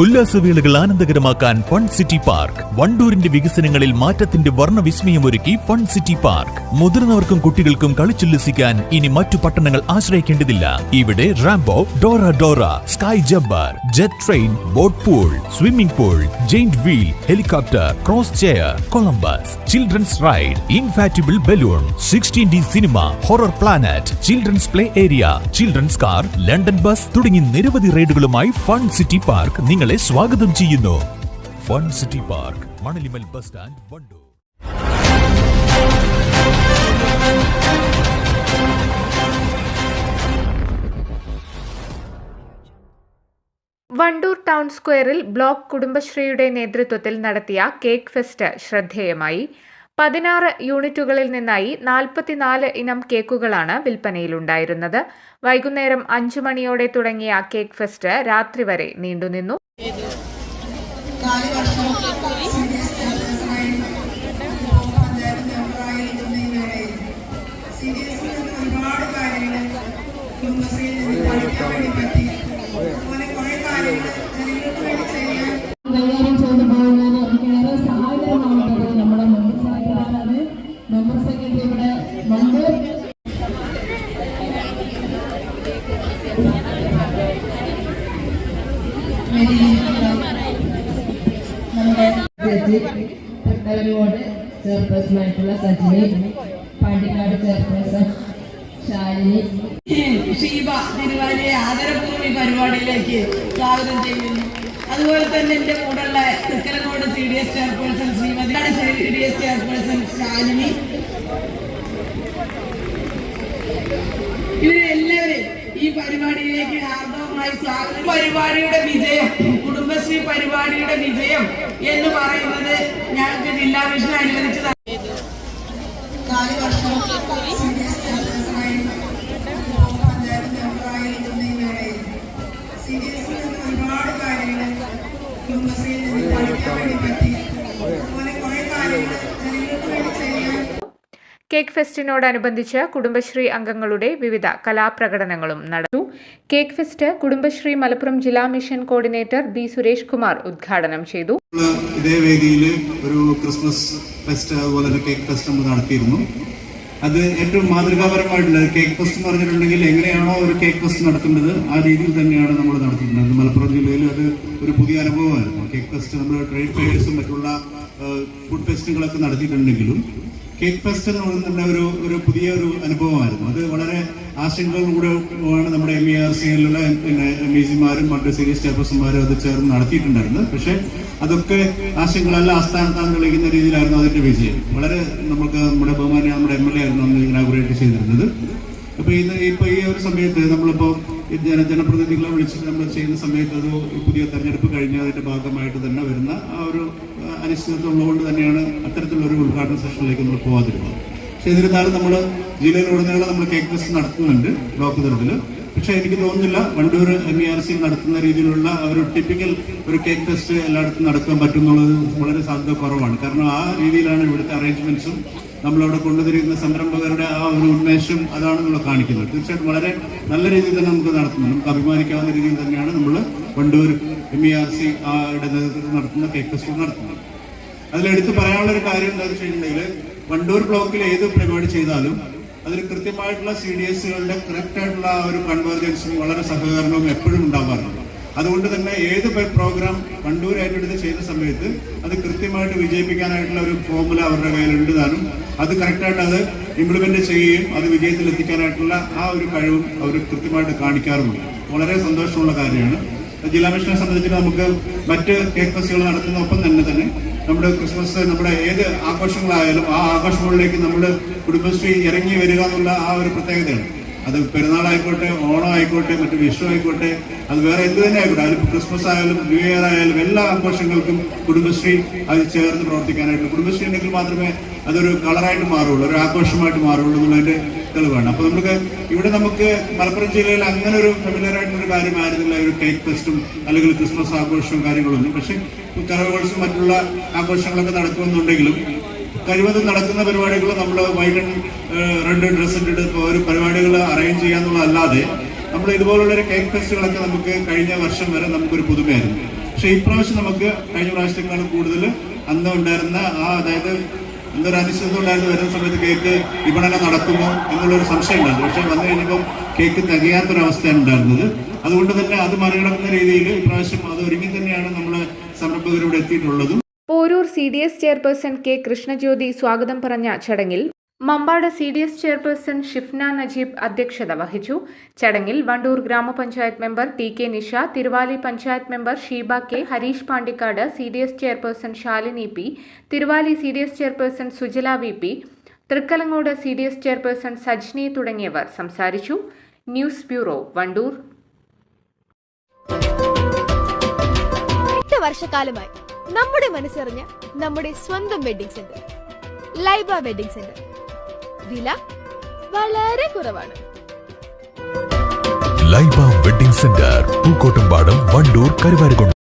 ഉല്ലാസവേളകൾ ആനന്ദകരമാക്കാൻ fun city park. വണ്ടൂരിന്റെ വികസനങ്ങളിൽ മാറ്റത്തിന്റെ വർണ്ണവിസ്മയമൊരുക്കി fun city park. മുതിർന്നവർക്കും കുട്ടികൾക്കും കളിച്ചുല്ലസിക്കാൻ ഇനി മറ്റു പട്ടണങ്ങൾ ആശ്രയിക്കേണ്ടതില്ല. ഇവിടെ Rambo, Dora, sky jabber, jet train, boat pool, swimming pool, giant wheel, helicopter, cross chair, Columbus, children's ride, inflatable balloon, 16D cinema, horror planet, children's play area, children's car, London bus തുടങ്ങി നിരവധി റൈഡുകളുമായി fun city park നിങ്ങളെ സ്വാഗതം ചെയ്യുന്നു. Fun city park, Manalimal bus stand, Wandoor. Wandoor town സ്ക്വയറിൽ block കുടുംബശ്രീയുടെ നേതൃത്വത്തിൽ നടത്തിയ കേക്ക് ഫെസ്റ്റ് ശ്രദ്ധേയമായി. 16 യൂണിറ്റുകളിൽ നിന്നായി 44 ഇനം കേക്കുകളാണ് വിൽപ്പനയിലുണ്ടായിരുന്നത്. വൈകുന്നേരം 5 മണിയോടെ തുടങ്ങിയ കേക്ക് ഫെസ്റ്റ് രാത്രി വരെ നീണ്ടുനിന്നു. കൈകാര്യം ചെയ്തു പോകുന്നതിന് എനിക്കേറെ സഹായകരമാകുന്നത് നമ്മുടെ മെമ്പർ സെക്രട്ടറിയാണ്. മെമ്പർ സെക്രട്ടറി ഇവിടെ വണ്ടൂർ നമ്മുടെ തൃക്കലങ്ങോട് ചെയർപേഴ്സണായിട്ടുള്ള സജിനി, പാണ്ടിക്കാട് ചെയർപേഴ്സൺ ശാലിനി, ഷീബ തിരുവാലിയെ ആദരപൂർവ്വം ഈ പരിപാടിയിലേക്ക് സ്വാഗതം ചെയ്യുന്നു. അതുപോലെ തന്നെ എന്റെ കൂടെയുള്ള Thrikkalangode CDS chairperson Shrimati, CDS chairperson Shalini, ഇവരെല്ലാവരും ഈ പരിപാടിയിലേക്ക് ഹാർദവമായി സ്വാഗതം. പരിപാടിയുടെ വിജയം, കുടുംബശ്രീ പരിപാടിയുടെ വിജയം എന്ന് പറയുന്നത് ഞങ്ങൾക്ക് ജില്ലാ മിഷൻ അനുവദിച്ചു 4 വർഷം CDS ചെയർപേഴ്സണായി പഞ്ചായത്ത് മെമ്പറായി CDS ഒരുപാട് കാര്യങ്ങൾ കുടുംബശ്രീയിൽ നിന്ന് പഠിക്കാൻ വേണ്ടി പറ്റി. അതുപോലെ കുറെ കാര്യങ്ങൾ ജനങ്ങൾക്ക് വേണ്ടി ചെയ്യാൻ. കേക്ക് ഫെസ്റ്റിനോടനുബന്ധിച്ച് കുടുംബശ്രീ അംഗങ്ങളുടെ വിവിധ കലാപ്രകടനങ്ങളും നടന്നു. കേക്ക് ഫെസ്റ്റ് കുടുംബശ്രീ മലപ്പുറം ജില്ലാ mission coordinator B. Suresh Kumar ഉദ്ഘാടനം ചെയ്തു. ഇതേ വേദിയിൽ ഒരു ക്രിസ്മസ് ഫെസ്റ്റ് അതുപോലെ തന്നെ കേക്ക് ഫെസ്റ്റ് നമ്മൾ നടത്തിയിരുന്നു. അത് ഏറ്റവും മാതൃകാപരമായിട്ടുള്ള കേക്ക് ഫെസ്റ്റ് എന്ന് പറഞ്ഞിട്ടുണ്ടെങ്കിൽ എങ്ങനെയാണോ ഒരു കേക്ക് ഫെസ്റ്റ് നടത്തുന്നത് ആ രീതിയിൽ തന്നെയാണ് നമ്മൾ നടത്തുന്നത്. മലപ്പുറം ജില്ലയിൽ അത് ഒരു പുതിയ അനുഭവമായിരുന്നു. കേക്ക് ഫെസ്റ്റ് നമ്മൾ ട്രേഡ് ഫെയർസും മറ്റുള്ള ഫുഡ് ഫെസ്റ്റുകളൊക്കെ നടത്തിയിട്ടുണ്ടെങ്കിലും കേക്ക് ഫെസ്റ്റ് എന്ന് പറയുന്നത് ഒരു പുതിയ ഒരു അനുഭവമായിരുന്നു. അത് വളരെ ആശങ്കകളോടെയാണ് നമ്മുടെ MERCയിലുള്ള പിന്നെ MECമാരും മറ്റ് CDS ചെയർപേഴ്സന്മാരും അത് ചേർന്ന് നടത്തിയിട്ടുണ്ടായിരുന്നത്. പക്ഷേ അതൊക്കെ ആശങ്കകളെല്ലാം ആസ്ഥാനത്താൻ തെളിയിക്കുന്ന രീതിയിലായിരുന്നു അതിന്റെ വിജയം. വളരെ നമ്മുടെ ബഹുമാന്യ നമ്മുടെ MLA ആയിരുന്നു അന്ന് ഇനാഗുറേറ്റ് ചെയ്തിരുന്നത്. അപ്പോൾ ഇപ്പോൾ ഈ ഒരു സമയത്ത് നമ്മളിപ്പോൾ ജനപ്രതിനിധികളെ വിളിച്ചിട്ട് നമ്മൾ ചെയ്യുന്ന സമയത്ത് അത് പുതിയ തെരഞ്ഞെടുപ്പ് കഴിഞ്ഞതിന്റെ ഭാഗമായിട്ട് തന്നെ വരുന്ന ആ ഒരു അനിശ്ചിതത്വം ഉള്ളതുകൊണ്ട് തന്നെയാണ് അത്തരത്തിലുള്ളൊരു ഉദ്ഘാടന സെഷനിലേക്ക് നമ്മൾ പോകാതിരുന്നത്. പക്ഷെ എന്നിരുന്നാലും നമ്മൾ ജില്ലയിലുടനീളം നമ്മൾ കേക്ക് ഫെസ്റ്റ് നടത്തുന്നുണ്ട് ബ്ലോക്ക് തലത്തിൽ. പക്ഷെ എനിക്ക് തോന്നുന്നില്ല വണ്ടൂർ MERC നടത്തുന്ന രീതിയിലുള്ള ഒരു ടിപ്പിക്കൽ ഒരു കേക്ക് ഫെസ്റ്റ് എല്ലായിടത്തും നടക്കാൻ പറ്റും എന്നുള്ളത് വളരെ സാധ്യത കുറവാണ്. കാരണം ആ രീതിയിലാണ് ഇവിടുത്തെ അറേഞ്ച്മെന്റ്സും നമ്മളവിടെ കൊണ്ടുവരുന്ന സംരംഭകരുടെ ആ ഒരു ഉന്മേഷം അതാണ് നമ്മൾ കാണിക്കുന്നത്. തീർച്ചയായിട്ടും വളരെ നല്ല രീതിയിൽ തന്നെ നമുക്ക് നടത്തുന്നത്, നമുക്ക് അഭിമാനിക്കാവുന്ന രീതിയിൽ തന്നെയാണ് നമ്മൾ വണ്ടൂർ MERC നേതൃത്വത്തിൽ നടത്തുന്ന കേക്ക് ഫെസ്റ്റ് നടത്തുന്നത്. അതിലെടുത്ത് പറയാനുള്ള ഒരു കാര്യം എന്താണെന്ന് വെച്ചിട്ടുണ്ടെങ്കിൽ വണ്ടൂർ ബ്ലോക്കിൽ ഏത് പരിപാടി ചെയ്താലും അതിൽ കൃത്യമായിട്ടുള്ള CDSകളുടെ കറക്റ്റായിട്ടുള്ള ആ ഒരു കൺവേർജൻസും വളരെ സഹകരണവും എപ്പോഴും ഉണ്ടാവാറുണ്ട്. അതുകൊണ്ട് തന്നെ ഏത് പ്രോഗ്രാം വണ്ടൂർ ഏറ്റെടുത്ത് ചെയ്യുന്ന സമയത്ത് അത് കൃത്യമായിട്ട് വിജയിപ്പിക്കാനായിട്ടുള്ള ഒരു ഫോർമുല അവരുടെ കയ്യിലുണ്ട് താനും. അത് കറക്റ്റായിട്ട് അത് ഇംപ്ലിമെന്റ് ചെയ്യുകയും അത് വിജയത്തിലെത്തിക്കാനായിട്ടുള്ള ആ ഒരു കഴിവും അവർ കൃത്യമായിട്ട് കാണിക്കാറുമുണ്ട്. വളരെ സന്തോഷമുള്ള കാര്യമാണ്. ജില്ലാ മിഷനെ സംബന്ധിച്ച് നമുക്ക് മറ്റ് കേക്ക് ഫെസ്റ്റുകൾ നടത്തുന്നതൊപ്പം തന്നെ നമ്മുടെ ക്രിസ്മസ്, നമ്മുടെ ഏത് ആഘോഷങ്ങളായാലും ആ ആഘോഷങ്ങളിലേക്ക് നമ്മൾ കുടുംബശ്രീ ഇറങ്ങി വരിക എന്നുള്ള ആ ഒരു പ്രത്യേകതയാണ്. അത് പെരുന്നാളായിക്കോട്ടെ, ഓണം ആയിക്കോട്ടെ, മറ്റു വിഷു ആയിക്കോട്ടെ, അത് വേറെ എന്ത് തന്നെ ആയിക്കോട്ടെ, അതിൽ ക്രിസ്മസ് ആയാലും ന്യൂ ഇയർ ആയാലും എല്ലാ ആഘോഷങ്ങൾക്കും കുടുംബശ്രീ അത് ചേർന്ന് പ്രവർത്തിക്കാനായിട്ട് കുടുംബശ്രീ ഉണ്ടെങ്കിൽ മാത്രമേ അതൊരു കളറായിട്ട് മാറുള്ളൂ, ഒരു ആഘോഷമായിട്ട് മാറുള്ളൂ എന്നുള്ളതിന്റെ തെളിവാണ്. അപ്പോൾ നമുക്ക് മലപ്പുറം ജില്ലയിൽ അങ്ങനെ ഒരു ഫെമിലിയർ ആയിട്ടുള്ള കാര്യമായിരുന്നില്ല ഒരു കേക്ക് ഫെസ്റ്റും അല്ലെങ്കിൽ ക്രിസ്മസ് ആഘോഷവും കാര്യങ്ങളൊന്നും. പക്ഷേ കരോൾസും മറ്റുള്ള ആഘോഷങ്ങളൊക്കെ നടക്കുമെന്നുണ്ടെങ്കിലും കഴിവതും നടക്കുന്ന പരിപാടികൾ നമ്മൾ വൈറ്റ് ആൻഡ് റെഡ് ഡ്രസ് ഇട്ടിട്ട് ഒരു പരിപാടികൾ അറേഞ്ച് ചെയ്യാന്നുള്ളതല്ലാതെ നമ്മൾ ഇതുപോലുള്ളൊരു കേക്ക് ഫെസ്റ്റുകളൊക്കെ നമുക്ക് കഴിഞ്ഞ വർഷം വരെ നമുക്കൊരു പുതുമയായിരുന്നു. പക്ഷെ ഇപ്രാവശ്യം നമുക്ക് കഴിഞ്ഞ പ്രാവശ്യത്തെക്കാളും കൂടുതൽ അന്ന് ഉണ്ടായിരുന്ന അതായത് എന്തൊരു അനിശ്ചിതത്വം ഉണ്ടായിരുന്നു, വരുന്ന സമയത്ത് കേക്ക് വിപണനം നടക്കുമോ എന്നുള്ളൊരു സംശയം ഉണ്ടായിരുന്നു. പക്ഷെ വന്നു കഴിഞ്ഞപ്പോൾ കേക്ക് തികയാത്തൊരവസ്ഥയാണ് ഉണ്ടായിരുന്നത്. അതുകൊണ്ട് തന്നെ അത് മറികടക്കുന്ന രീതിയിൽ ഇപ്രാവശ്യം അത് ഒരുങ്ങി തന്നെയാണ് നമ്മൾ സംരംഭകരോട് എത്തിയിട്ടുള്ളതും. Poroor CDS chairperson K Krishnajyothi സ്വാഗതം പറഞ്ഞ ചടങ്ങിൽ മമ്പാട് CDS ചെയർപേഴ്സൺ ഷിഫ്ന നജീബ് അധ്യക്ഷത വഹിച്ചു. ചടങ്ങിൽ വണ്ടൂർ ഗ്രാമപഞ്ചായത്ത് member TK Nisha, Thiruvali panchayat member Sheeba K, Harish Pandikkad, CDS chairperson Shalini P, Thiruvali CDS chairperson Sujala VP, Thrikkalangode CDS chairperson Sajni തുടങ്ങിയവർ സംസാരിച്ചു. News bureau, Wandoor. 8 വർഷക്കാലമായി നമ്മുടെ മനസ്സറിഞ്ഞ നമ്മുടെ സ്വന്തം wedding centre Laiba wedding centre. വില വളരെ കുറവാണ്. Laiba wedding centre, Pookkottumpadam, Wandoor, Karuvarakundu.